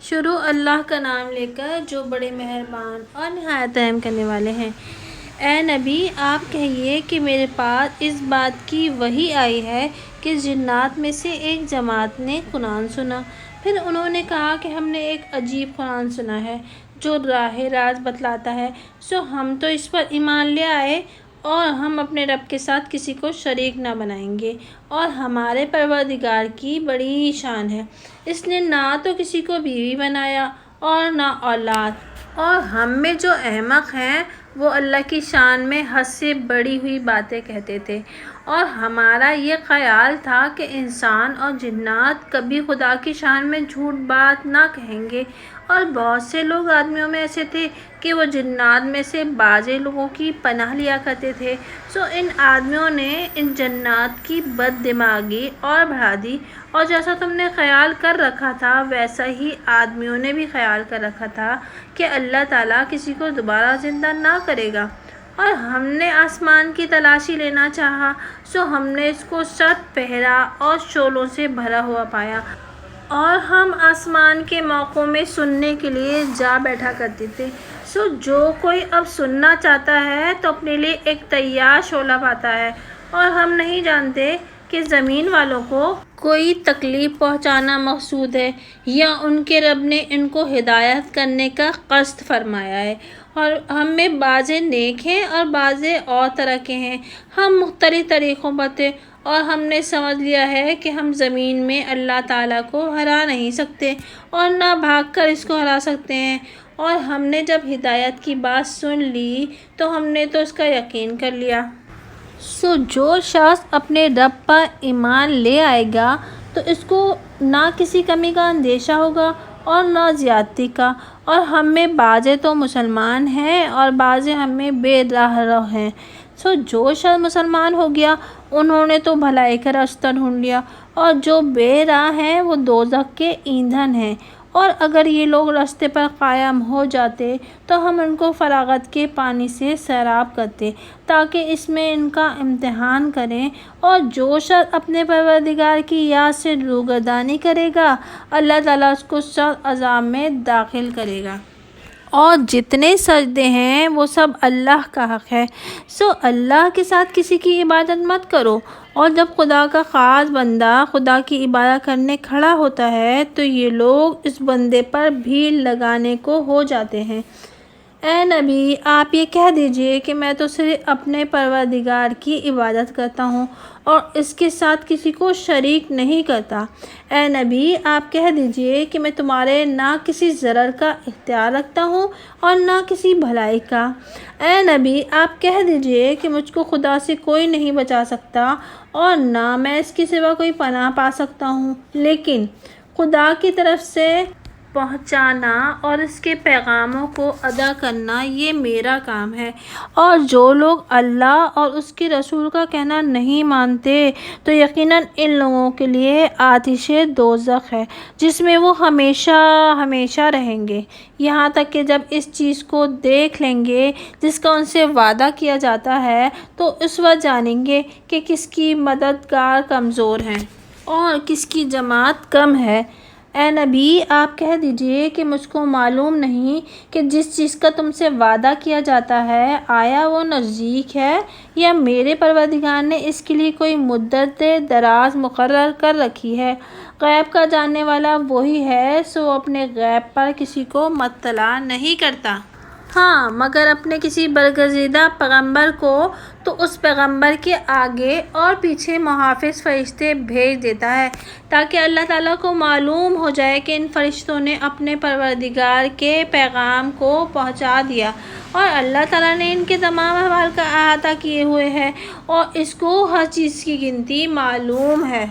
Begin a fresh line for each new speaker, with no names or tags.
شروع اللہ کا نام لے کر جو بڑے مہربان اور نہایت رحم کرنے والے ہیں۔ اے نبی، آپ کہیے کہ میرے پاس اس بات کی وحی آئی ہے کہ جنات میں سے ایک جماعت نے قرآن سنا۔ پھر انہوں نے کہا کہ ہم نے ایک عجیب قرآن سنا ہے جو راہ راست بتلاتا ہے، سو ہم تو اس پر ایمان لے آئے اور ہم اپنے رب کے ساتھ کسی کو شریک نہ بنائیں گے، اور ہمارے پروردگار کی بڑی شان ہے، اس نے نہ تو کسی کو بیوی بنایا اور نہ اولاد، اور ہم میں جو احمق ہیں وہ اللہ کی شان میں حد سے بڑھی ہوئی باتیں کہتے تھے، اور ہمارا یہ خیال تھا کہ انسان اور جنات کبھی خدا کی شان میں جھوٹ بات نہ کہیں گے، اور بہت سے لوگ آدمیوں میں ایسے تھے کہ وہ جنات میں سے بعضے لوگوں کی پناہ لیا کرتے تھے، سو ان آدمیوں نے ان جنات کی بد دماغی اور بڑھا دی، اور جیسا تم نے خیال کر رکھا تھا ویسا ہی آدمیوں نے بھی خیال کر رکھا تھا کہ اللہ تعالیٰ کسی کو دوبارہ زندہ نہ کرے گا، اور ہم نے آسمان کی تلاشی لینا چاہا، سو ہم نے اس کو سخت پہرا اور شعلوں سے بھرا ہوا پایا، اور ہم آسمان کے موقعوں میں سننے کے لیے جا بیٹھا کرتے تھے، سو جو کوئی اب سننا چاہتا ہے تو اپنے لیے ایک تیار شعلہ پاتا ہے، اور ہم نہیں جانتے کہ زمین والوں کو کوئی تکلیف پہنچانا مقصود ہے یا ان کے رب نے ان کو ہدایت کرنے کا قصد فرمایا ہے، اور ہم میں بعضے نیک ہیں اور بعضے اور طرح کے ہیں، ہم مختلف طریقوں پر تھے، اور ہم نے سمجھ لیا ہے کہ ہم زمین میں اللہ تعالیٰ کو ہرا نہیں سکتے اور نہ بھاگ کر اس کو ہرا سکتے ہیں، اور ہم نے جب ہدایت کی بات سن لی تو ہم نے تو اس کا یقین کر لیا۔ سو جو شخص اپنے رب پر ایمان لے آئے گا تو اس کو نہ کسی کمی کا اندیشہ ہوگا اور نہ زیادتی کا، اور ہم میں بعضے تو مسلمان ہیں اور بعضے ہم میں بے راہ رو ہیں، سو جو شخص مسلمان ہو گیا انہوں نے تو بھلائی کا راستہ ڈھونڈ لیا، اور جو بے راہ ہیں وہ دوزخ کے ایندھن ہیں، اور اگر یہ لوگ راستے پر قائم ہو جاتے تو ہم ان کو فراغت کے پانی سے سیراب کرتے تاکہ اس میں ان کا امتحان کریں، اور جو شخص اپنے پروردگار کی یاد سے روگردانی کرے گا اللہ تعالیٰ اس کو سخت عذاب میں داخل کرے گا۔ اور جتنے سجدے ہیں وہ سب اللہ کا حق ہے، سو اللہ کے ساتھ کسی کی عبادت مت کرو، اور جب خدا کا خاص بندہ خدا کی عبادت کرنے کھڑا ہوتا ہے تو یہ لوگ اس بندے پر بھیڑ لگانے کو ہو جاتے ہیں۔ اے نبی، آپ یہ کہہ دیجئے کہ میں تو صرف اپنے پروردگار کی عبادت کرتا ہوں اور اس کے ساتھ کسی کو شریک نہیں کرتا۔ اے نبی، آپ کہہ دیجئے کہ میں تمہارے نہ کسی ضرر کا اختیار رکھتا ہوں اور نہ کسی بھلائی کا۔ اے نبی، آپ کہہ دیجئے کہ مجھ کو خدا سے کوئی نہیں بچا سکتا اور نہ میں اس کے سوا کوئی پناہ پا سکتا ہوں، لیکن خدا کی طرف سے پہنچانا اور اس کے پیغاموں کو ادا کرنا یہ میرا کام ہے، اور جو لوگ اللہ اور اس کے رسول کا کہنا نہیں مانتے تو یقیناً ان لوگوں کے لیے آتش دوزخ ہے جس میں وہ ہمیشہ ہمیشہ رہیں گے، یہاں تک کہ جب اس چیز کو دیکھ لیں گے جس کا ان سے وعدہ کیا جاتا ہے تو اس وقت جانیں گے کہ کس کی مددگار کمزور ہے اور کس کی جماعت کم ہے۔ اے نبی، آپ کہہ دیجئے کہ مجھ کو معلوم نہیں کہ جس چیز کا تم سے وعدہ کیا جاتا ہے آیا وہ نزدیک ہے یا میرے پروردگار نے اس کے لیے کوئی مدت دراز مقرر کر رکھی ہے۔ غیب کا جاننے والا وہی ہے، سو اپنے غیب پر کسی کو مطلع نہیں کرتا، ہاں مگر اپنے کسی برگزیدہ پیغمبر کو، تو اس پیغمبر کے آگے اور پیچھے محافظ فرشتے بھیج دیتا ہے تاکہ اللہ تعالیٰ کو معلوم ہو جائے کہ ان فرشتوں نے اپنے پروردگار کے پیغام کو پہنچا دیا، اور اللہ تعالیٰ نے ان کے تمام احوال کا احاطہ کیے ہوئے ہے اور اس کو ہر چیز کی گنتی معلوم ہے۔